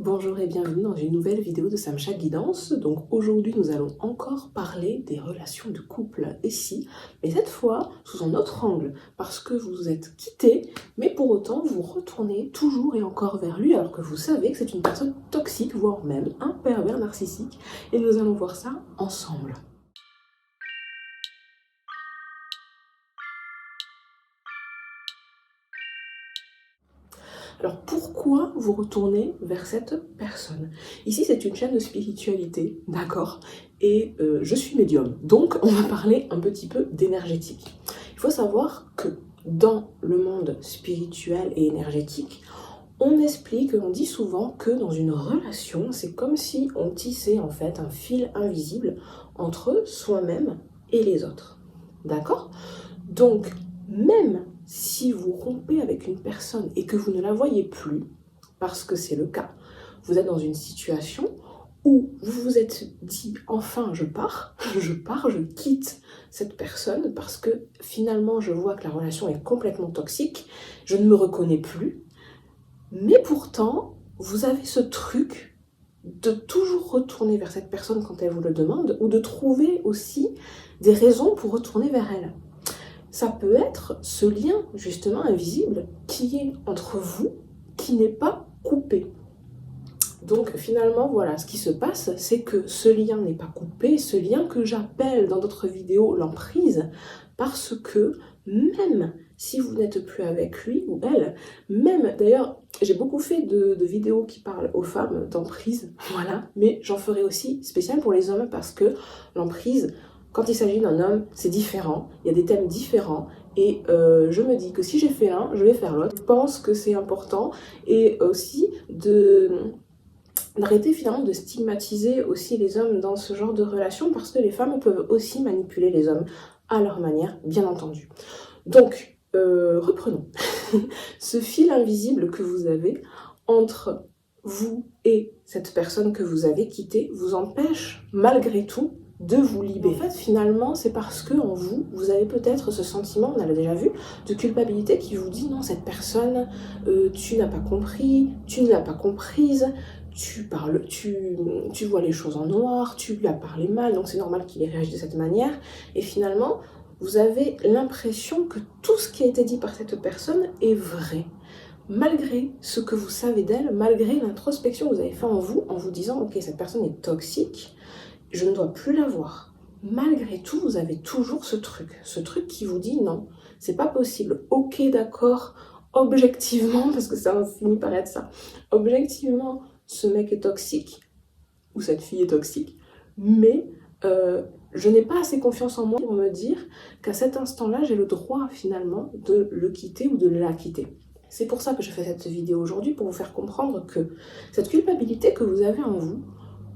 Bonjour et bienvenue dans une nouvelle vidéo de Samcha Guidance. Donc aujourd'hui nous allons encore parler des relations de couple ici, mais cette fois sous un autre angle, parce que vous vous êtes quittés, mais pour autant vous retournez toujours et encore vers lui alors que vous savez que c'est une personne toxique, voire même un pervers narcissique, et nous allons voir ça ensemble. Alors pourquoi vous retournez vers cette personne? Ici c'est une chaîne de spiritualité, d'accord? Et je suis médium, donc on va parler un petit peu d'énergétique. Il faut savoir que dans le monde spirituel et énergétique, on explique, on dit souvent que dans une relation, c'est comme si on tissait en fait un fil invisible entre soi-même et les autres. D'accord? Donc, même si vous rompez avec une personne et que vous ne la voyez plus, parce que c'est le cas, vous êtes dans une situation où vous vous êtes dit « enfin je pars, je quitte cette personne parce que finalement je vois que la relation est complètement toxique, je ne me reconnais plus », mais pourtant vous avez ce truc de toujours retourner vers cette personne quand elle vous le demande ou de trouver aussi des raisons pour retourner vers elle. Ça peut être ce lien justement invisible qui est entre vous, qui n'est pas coupé. Donc finalement, voilà, ce qui se passe, c'est que ce lien n'est pas coupé, ce lien que j'appelle dans d'autres vidéos l'emprise, parce que même si vous n'êtes plus avec lui ou elle, même d'ailleurs, j'ai beaucoup fait de vidéos qui parlent aux femmes d'emprise, voilà, mais j'en ferai aussi spécial pour les hommes parce que l'emprise, quand il s'agit d'un homme, c'est différent, il y a des thèmes différents, et je me dis que si j'ai fait un, je vais faire l'autre. Je pense que c'est important, et aussi d'arrêter finalement de stigmatiser aussi les hommes dans ce genre de relation, parce que les femmes peuvent aussi manipuler les hommes à leur manière, bien entendu. Donc, reprenons. Ce fil invisible que vous avez entre vous et cette personne que vous avez quittée vous empêche malgré tout de vous libérer. En fait, finalement, c'est parce que en vous, vous avez peut-être ce sentiment, on l'a déjà vu, de culpabilité qui vous dit non, cette personne, tu n'as pas compris, tu ne l'as pas comprise, tu vois les choses en noir, tu lui as parlé mal, donc c'est normal qu'il ait réagi de cette manière. Et finalement, vous avez l'impression que tout ce qui a été dit par cette personne est vrai. Malgré ce que vous savez d'elle, malgré l'introspection que vous avez fait en vous disant « Ok, cette personne est toxique, je ne dois plus la voir ». Malgré tout, vous avez toujours ce truc qui vous dit « Non, c'est pas possible. Ok, d'accord, objectivement, parce que ça finit par être ça, objectivement, ce mec est toxique, ou cette fille est toxique, mais je n'ai pas assez confiance en moi pour me dire qu'à cet instant-là, j'ai le droit finalement de le quitter ou de la quitter. » C'est pour ça que je fais cette vidéo aujourd'hui, pour vous faire comprendre que cette culpabilité que vous avez en vous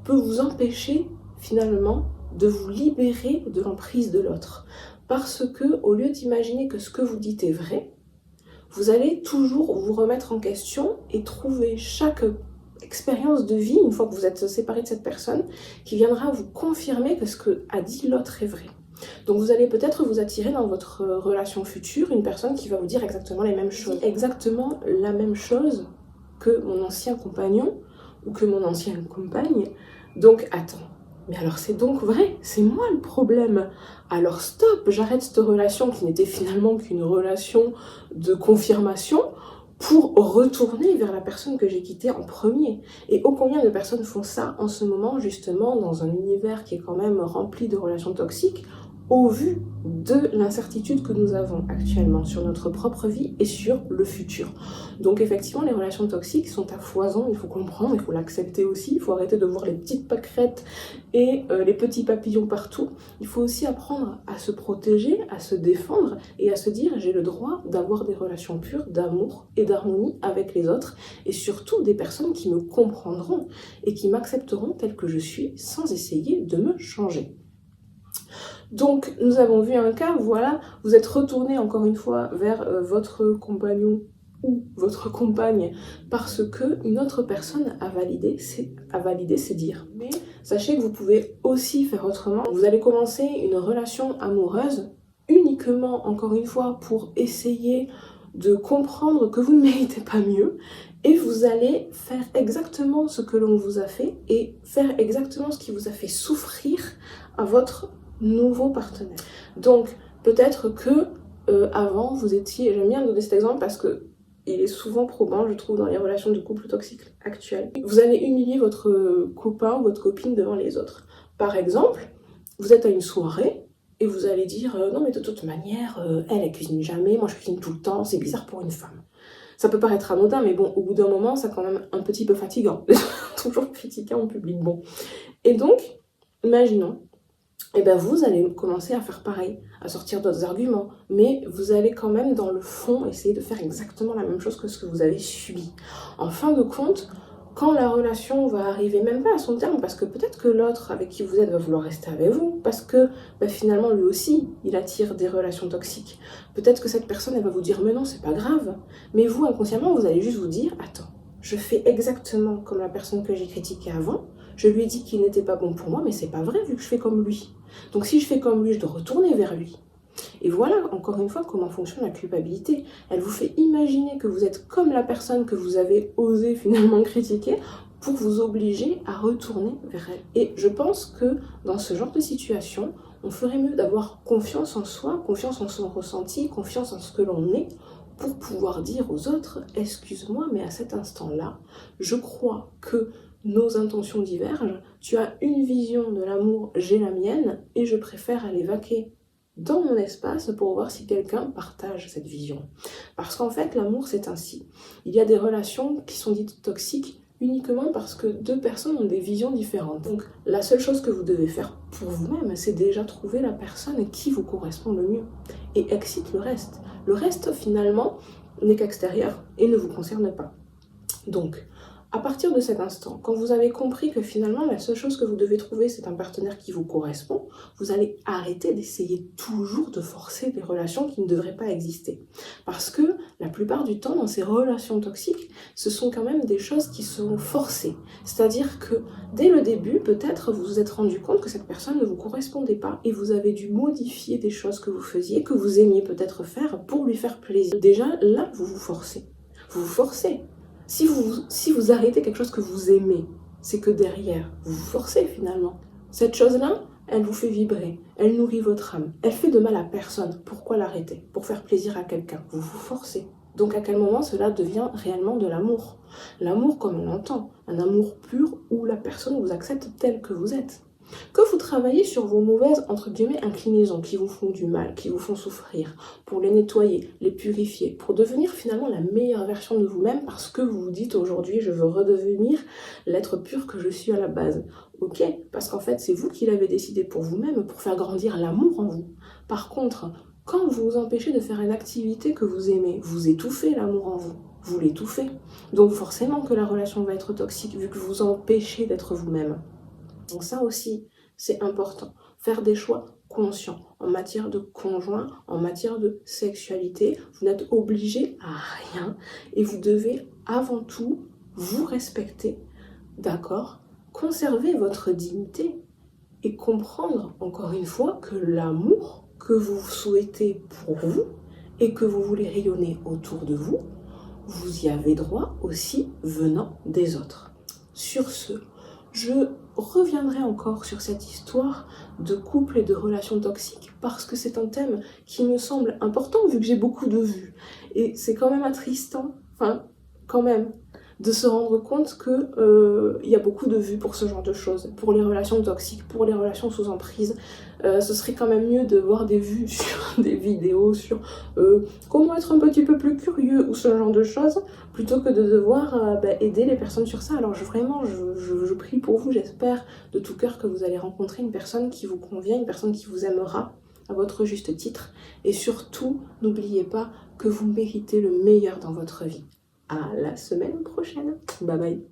peut vous empêcher finalement de vous libérer de l'emprise de l'autre. Parce que au lieu d'imaginer que ce que vous dites est vrai, vous allez toujours vous remettre en question et trouver chaque expérience de vie, une fois que vous êtes séparé de cette personne, qui viendra vous confirmer que ce que a dit l'autre est vrai. Donc vous allez peut-être vous attirer dans votre relation future une personne qui va vous dire exactement les mêmes choses. Exactement la même chose que mon ancien compagnon ou que mon ancienne compagne. Donc attends, mais alors c'est donc vrai, c'est moi le problème. Alors stop, j'arrête cette relation qui n'était finalement qu'une relation de confirmation pour retourner vers la personne que j'ai quittée en premier. Et ô combien de personnes font ça en ce moment, justement, dans un univers qui est quand même rempli de relations toxiques, au vu de l'incertitude que nous avons actuellement sur notre propre vie et sur le futur. Donc effectivement, les relations toxiques sont à foison, il faut comprendre, il faut l'accepter aussi, il faut arrêter de voir les petites pâquerettes et les petits papillons partout. Il faut aussi apprendre à se protéger, à se défendre et à se dire j'ai le droit d'avoir des relations pures, d'amour et d'harmonie avec les autres, et surtout des personnes qui me comprendront et qui m'accepteront telle que je suis sans essayer de me changer. Donc, nous avons vu un cas, voilà, vous êtes retourné encore une fois vers votre compagnon ou votre compagne parce que une autre personne a validé ses dires. Mais sachez que vous pouvez aussi faire autrement. Vous allez commencer une relation amoureuse uniquement, encore une fois, pour essayer de comprendre que vous ne méritez pas mieux Et vous allez faire exactement ce que l'on vous a fait et faire exactement ce qui vous a fait souffrir à votre nouveau partenaire. Donc, peut-être que avant, vous étiez... J'aime bien donner cet exemple parce que il est souvent probant, je trouve, dans les relations de couple toxiques actuelles. Vous allez humilier votre copain ou votre copine devant les autres. Par exemple, vous êtes à une soirée et vous allez dire non mais de toute manière, elle cuisine jamais, moi je cuisine tout le temps, c'est bizarre pour une femme. Ça peut paraître anodin, mais bon, au bout d'un moment, c'est quand même un petit peu fatigant. Toujours critiquer en public, bon. Et donc, imaginons, et ben vous allez commencer à faire pareil, à sortir d'autres arguments, mais vous allez quand même dans le fond essayer de faire exactement la même chose que ce que vous avez subi. En fin de compte, quand la relation va arriver même pas à son terme, parce que peut-être que l'autre avec qui vous êtes va vouloir rester avec vous, parce que finalement lui aussi, il attire des relations toxiques. Peut-être que cette personne, elle va vous dire mais non, c'est pas grave. Mais vous, inconsciemment, vous allez juste vous dire attends, je fais exactement comme la personne que j'ai critiquée avant, je lui ai dit qu'il n'était pas bon pour moi, mais c'est pas vrai vu que je fais comme lui. Donc si je fais comme lui, je dois retourner vers lui. Et voilà, encore une fois, comment fonctionne la culpabilité. Elle vous fait imaginer que vous êtes comme la personne que vous avez osé finalement critiquer pour vous obliger à retourner vers elle. Et je pense que dans ce genre de situation, on ferait mieux d'avoir confiance en soi, confiance en son ressenti, confiance en ce que l'on est, pour pouvoir dire aux autres « Excuse-moi, mais à cet instant-là, je crois que nos intentions divergent, tu as une vision de l'amour, j'ai la mienne, et je préfère aller vaquer dans mon espace pour voir si quelqu'un partage cette vision. » Parce qu'en fait, l'amour, c'est ainsi. Il y a des relations qui sont dites toxiques uniquement parce que deux personnes ont des visions différentes. Donc, la seule chose que vous devez faire pour vous-même, c'est déjà trouver la personne qui vous correspond le mieux. Et excite le reste. Le reste, finalement, n'est qu'extérieur et ne vous concerne pas. Donc, à partir de cet instant, quand vous avez compris que finalement la seule chose que vous devez trouver c'est un partenaire qui vous correspond, vous allez arrêter d'essayer toujours de forcer des relations qui ne devraient pas exister. Parce que la plupart du temps dans ces relations toxiques, ce sont quand même des choses qui sont forcées. C'est-à-dire que dès le début, peut-être vous vous êtes rendu compte que cette personne ne vous correspondait pas et vous avez dû modifier des choses que vous faisiez, que vous aimiez peut-être faire pour lui faire plaisir. Déjà là, vous vous forcez. Vous vous forcez. Si vous arrêtez quelque chose que vous aimez, c'est que derrière, vous vous forcez finalement. Cette chose-là, elle vous fait vibrer, elle nourrit votre âme, elle fait de mal à personne. Pourquoi l'arrêter? Pour faire plaisir à quelqu'un. Vous vous forcez. Donc à quel moment cela devient réellement de l'amour? L'amour comme on l'entend, un amour pur où la personne vous accepte tel que vous êtes. Que vous travaillez sur vos mauvaises, entre guillemets, inclinaisons qui vous font du mal, qui vous font souffrir, pour les nettoyer, les purifier, pour devenir finalement la meilleure version de vous-même parce que vous vous dites aujourd'hui, je veux redevenir l'être pur que je suis à la base. Ok, parce qu'en fait, c'est vous qui l'avez décidé pour vous-même, pour faire grandir l'amour en vous. Par contre, quand vous vous empêchez de faire une activité que vous aimez, vous étouffez l'amour en vous. Vous l'étouffez. Donc forcément que la relation va être toxique vu que vous vous empêchez d'être vous-même. Donc ça aussi, c'est important. Faire des choix conscients en matière de conjoint, en matière de sexualité. Vous n'êtes obligé à rien et vous devez avant tout vous respecter, d'accord? Conserver votre dignité et comprendre encore une fois que l'amour que vous souhaitez pour vous et que vous voulez rayonner autour de vous, vous y avez droit aussi venant des autres. Sur ce, je reviendrai encore sur cette histoire de couple et de relations toxiques parce que c'est un thème qui me semble important vu que j'ai beaucoup de vues. Et c'est quand même attristant, quand même, de se rendre compte que y a beaucoup de vues pour ce genre de choses, pour les relations toxiques, pour les relations sous emprise. Ce serait quand même mieux de voir des vues sur des vidéos sur comment être un petit peu plus curieux ou ce genre de choses, plutôt que de devoir aider les personnes sur ça. Alors je prie pour vous, j'espère de tout cœur que vous allez rencontrer une personne qui vous convient, une personne qui vous aimera à votre juste titre. Et surtout, n'oubliez pas que vous méritez le meilleur dans votre vie. À la semaine prochaine. Bye bye.